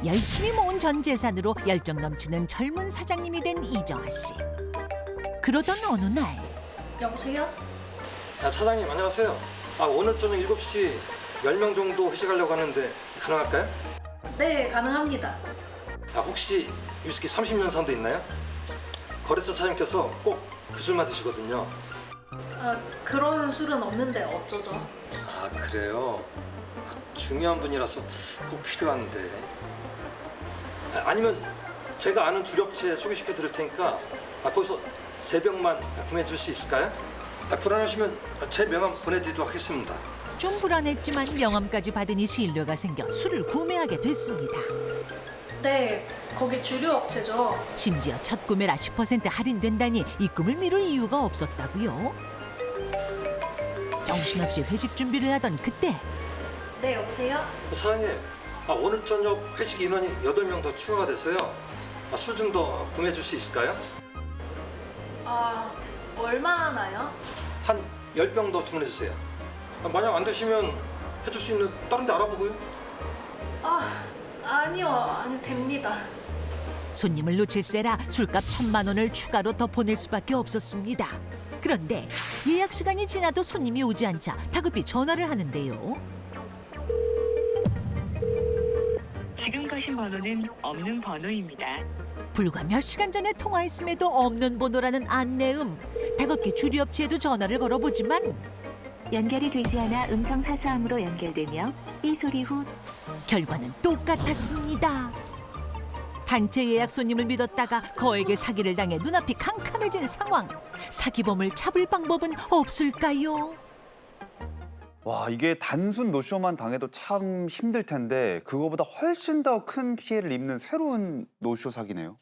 열심히 모은 전 재산으로 열정 넘치는 젊은 사장님이 된 이정아 씨. 그러던 어느 날 여보세요? 사장님 안녕하세요. 오늘 저녁 7시 10명 정도 회식하려고 하는데 가능할까요? 네, 가능합니다. 혹시 위스키 30년산도 있나요? 거래처 사장님께서 꼭 그 술만 드시거든요. 그런 술은 없는데 어쩌죠? 그래요? 중요한 분이라서 꼭 필요한데. 아니면 제가 아는 주력체 소개시켜 드릴 테니까 거기서 3병만 구매해 줄 수 있을까요? 불안하시면 제 명함 보내드리도록 하겠습니다. 좀 불안했지만 명함까지 받으니 신뢰가 생겨 술을 구매하게 됐습니다. 네, 거기 주류 업체죠. 심지어 첫 구매라 10% 할인된다니 이 꿈을 미룰 이유가 없었다고요. 정신없이 회식 준비를 하던 그때 네, 여보세요? 사장님, 오늘 저녁 회식 인원이 8명 더 추가가 돼서요. 술 좀 더 구매해 줄 수 있을까요? 얼마나요? 한 10병 더 주문해 주세요. 만약 안 되시면 해줄 수 있는 다른 데 알아보고요. 아니요, 됩니다. 손님을 놓칠세라 술값 1,000만 원을 추가로 더 보낼 수밖에 없었습니다. 그런데 예약 시간이 지나도 손님이 오지 않자 다급히 전화를 하는데요. 지금 거신 번호는 없는 번호입니다. 불과 몇 시간 전에 통화했음에도 없는 번호라는 안내음. 다급히 주류업체에도 전화를 걸어보지만 연결이 되지 않아 음성 사서함으로 연결되며 삐 소리 후 결과는 똑같았습니다. 단체 예약 손님을 믿었다가 거액의 사기를 당해 눈앞이 캄캄해진 상황. 사기범을 잡을 방법은 없을까요? 와, 이게 단순 노쇼만 당해도 참 힘들 텐데 그거보다 훨씬 더 큰 피해를 입는 새로운 노쇼 사기네요.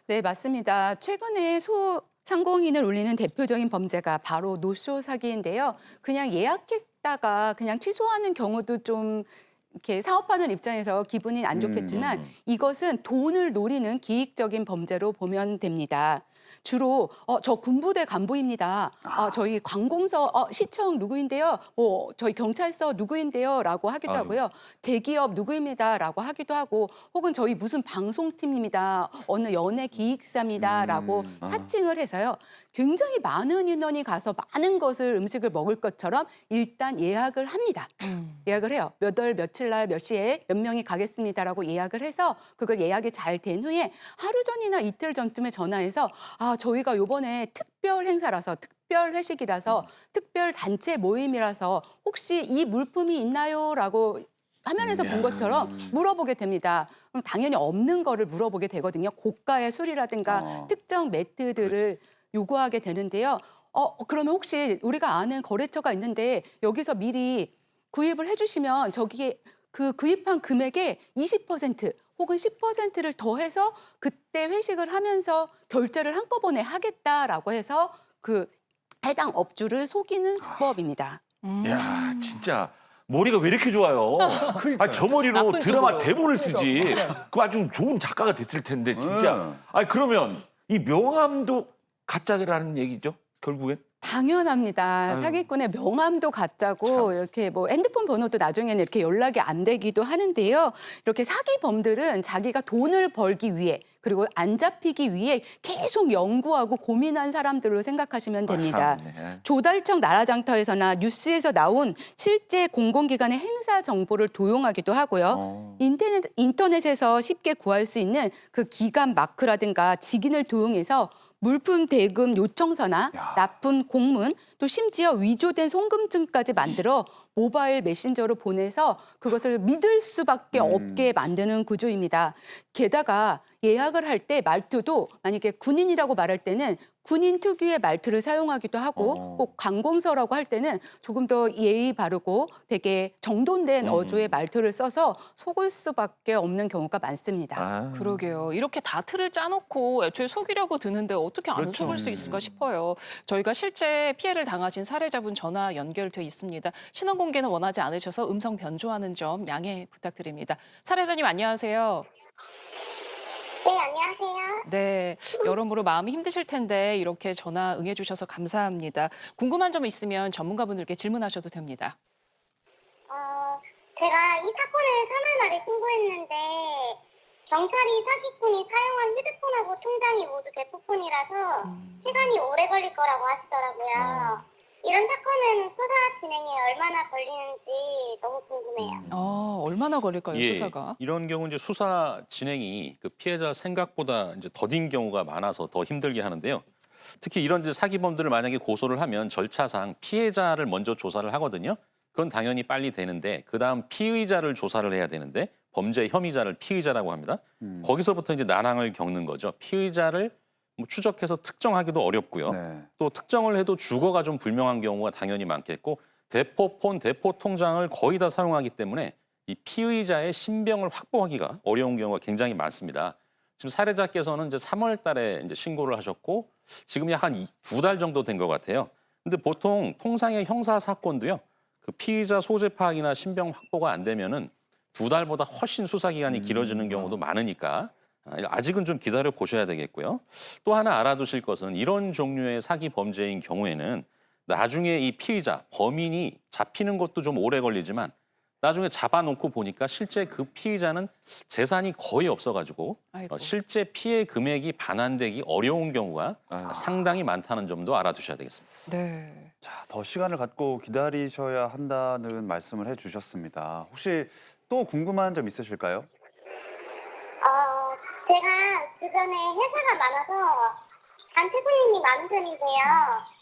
네, 맞습니다. 최근에 소상공인을 울리는 대표적인 범죄가 바로 노쇼 사기인데요. 그냥 예약했다가 그냥 취소하는 경우도 좀 이렇게 사업하는 입장에서 기분이 안 좋겠지만 이것은 돈을 노리는 기획적인 범죄로 보면 됩니다. 주로 저 군부대 간부입니다. 저희 관공서 시청 누구인데요. 저희 경찰서 누구인데요라고 하기도 하고요. 대기업 누구입니다라고 하기도 하고 혹은 저희 무슨 방송팀입니다. 어느 연예 기획사입니다라고 사칭을 해서요. 굉장히 많은 인원이 가서 많은 것을 음식을 먹을 것처럼 일단 예약을 합니다. 예약을 해요. 몇 월 며칠 날 몇 시에 몇 명이 가겠습니다라고 예약을 해서 그걸 예약이 잘 된 후에 하루 전이나 이틀 전쯤에 전화해서 저희가 요번에 특별 행사라서 특별 회식이라서 특별 단체 모임이라서 혹시 이 물품이 있나요?라고 화면에서 본 것처럼 물어보게 됩니다. 그럼 당연히 없는 거를 물어보게 되거든요. 고가의 술이라든가 특정 매트들을 요구하게 되는데요. 그러면 혹시 우리가 아는 거래처가 있는데 여기서 미리 구입을 해주시면 저기에 그 구입한 금액의 20% 혹은 10%를 더해서 그때 회식을 하면서 결제를 한꺼번에 하겠다라고 해서 그 해당 업주를 속이는 수법입니다. 야, 진짜 머리가 왜 이렇게 좋아요? 저 머리로 드라마 대본을 쓰지. 그 아주 좋은 작가가 됐을 텐데 진짜. 그러면 이 명함도 가짜라는 얘기죠? 결국엔? 당연합니다. 사기꾼의 명함도 가짜고 이렇게 뭐 핸드폰 번호도 나중에는 이렇게 연락이 안 되기도 하는데요. 이렇게 사기범들은 자기가 돈을 벌기 위해 그리고 안 잡히기 위해 계속 연구하고 고민한 사람들로 생각하시면 됩니다. 조달청 나라장터에서나 뉴스에서 나온 실제 공공기관의 행사 정보를 도용하기도 하고요. 인터넷에서 쉽게 구할 수 있는 그 기관 마크라든가 직인을 도용해서 물품 대금 요청서나 납품 공문 또 심지어 위조된 송금증까지 만들어 모바일 메신저로 보내서 그것을 믿을 수밖에 없게 만드는 구조입니다. 게다가 예약을 할 때 말투도 만약에 군인이라고 말할 때는 군인 특유의 말투를 사용하기도 하고 꼭 관공서라고 할 때는 조금 더 예의 바르고 되게 정돈된 어조의 말투를 써서 속을 수밖에 없는 경우가 많습니다. 그러게요. 이렇게 다 틀을 짜놓고 애초에 속이려고 드는데 어떻게 안 속을 수 있을까 싶어요. 저희가 실제 피해를 당하신 사례자분 전화 연결돼 있습니다. 신원 공개는 원하지 않으셔서 음성 변조하는 점 양해 부탁드립니다. 사례자님 안녕하세요. 네, 안녕하세요. 네, 여러모로 마음이 힘드실 텐데 이렇게 전화 응해주셔서 감사합니다. 궁금한 점 있으면 전문가분들께 질문하셔도 됩니다. 제가 이 사건을 3월 말에 신고했는데 경찰이 사기꾼이 사용한 휴대폰하고 통장이 모두 대포폰이라서 시간이 오래 걸릴 거라고 하시더라고요. 이런 사건은 수사 진행에 얼마나 걸리는지 너무 궁금해요. 얼마나 걸릴까요, 예, 수사가? 이런 경우 이제 수사 진행이 그 피해자 생각보다 이제 더딘 경우가 많아서 더 힘들게 하는데요. 특히 이런 이제 사기범들을 만약에 고소를 하면 절차상 피해자를 먼저 조사를 하거든요. 그건 당연히 빨리 되는데 그다음 피의자를 조사를 해야 되는데 범죄 혐의자를 피의자라고 합니다. 거기서부터 이제 난항을 겪는 거죠. 피의자를 뭐 추적해서 특정하기도 어렵고요. 네. 또 특정을 해도 주거가 좀 불명한 경우가 당연히 많겠고 대포폰, 대포통장을 거의 다 사용하기 때문에 이 피의자의 신병을 확보하기가 어려운 경우가 굉장히 많습니다. 지금 사례자께서는 이제 3월 달에 이제 신고를 하셨고 지금 약 한 2달 정도 된 것 같아요. 근데 보통 통상의 형사 사건도요. 그 피의자 소재 파악이나 신병 확보가 안 되면은 2달보다 훨씬 수사 기간이 길어지는 경우도 많으니까 아직은 좀 기다려 보셔야 되겠고요. 또 하나 알아두실 것은 이런 종류의 사기 범죄인 경우에는 나중에 이 피의자, 범인이 잡히는 것도 좀 오래 걸리지만 나중에 잡아놓고 보니까 실제 그 피의자는 재산이 거의 없어가지고 아이고. 실제 피해 금액이 반환되기 어려운 경우가 상당히 많다는 점도 알아두셔야 되겠습니다. 네. 자, 더 시간을 갖고 기다리셔야 한다는 말씀을 해주셨습니다. 혹시 또 궁금한 점 있으실까요? 제가 주변에 회사가 많아서 단체 손님이 많은 편인데요.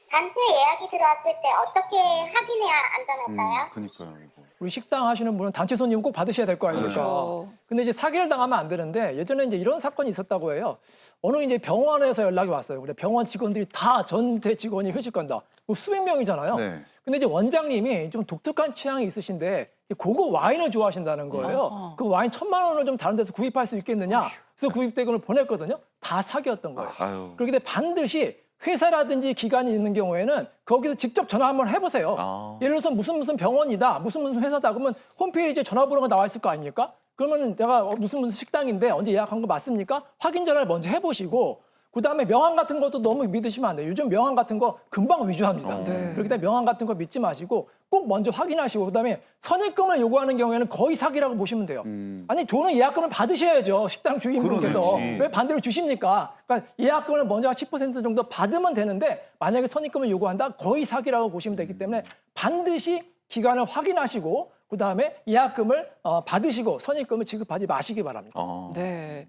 단체 예약이 들어왔을 때 어떻게 확인해야 안전할까요? 그니까요, 이거. 우리 식당 하시는 분은 단체 손님 꼭 받으셔야 될 거 아닙니까? 그렇죠. 근데 이제 사기를 당하면 안 되는데 예전에 이제 이런 사건이 있었다고 해요. 어느 이제 병원에서 연락이 왔어요. 근데 병원 직원들이 다 전체 직원이 회식 간다. 뭐 수백 명이잖아요. 네. 근데 이제 원장님이 좀 독특한 취향이 있으신데 고급 와인을 좋아하신다는 거예요. 그 와인 1,000만 원을 좀 다른 데서 구입할 수 있겠느냐? 그래서 구입 대금을 보냈거든요. 다 사기였던 거예요. 아유. 그렇기 때문에 반드시 회사라든지 기관이 있는 경우에는 거기서 직접 전화 한번 해보세요. 예를 들어서 무슨 병원이다, 무슨 회사다. 그러면 홈페이지에 전화번호가 나와 있을 거 아닙니까? 그러면 내가 무슨 식당인데 언제 예약한 거 맞습니까? 확인 전화를 먼저 해보시고 그다음에 명함 같은 것도 너무 믿으시면 안 돼요. 요즘 명함 같은 거 금방 위조합니다. 그렇기 때문에 명함 같은 거 믿지 마시고 꼭 먼저 확인하시고 그다음에 선입금을 요구하는 경우에는 거의 사기라고 보시면 돼요. 아니 돈은 예약금을 받으셔야죠. 식당 주인분께서. 그러네. 왜 반대로 주십니까? 그러니까 예약금을 먼저 10% 정도 받으면 되는데 만약에 선입금을 요구한다? 거의 사기라고 보시면 되기 때문에 반드시 기간을 확인하시고 그다음에 예약금을 받으시고 선입금을 지급하지 마시기 바랍니다. 네.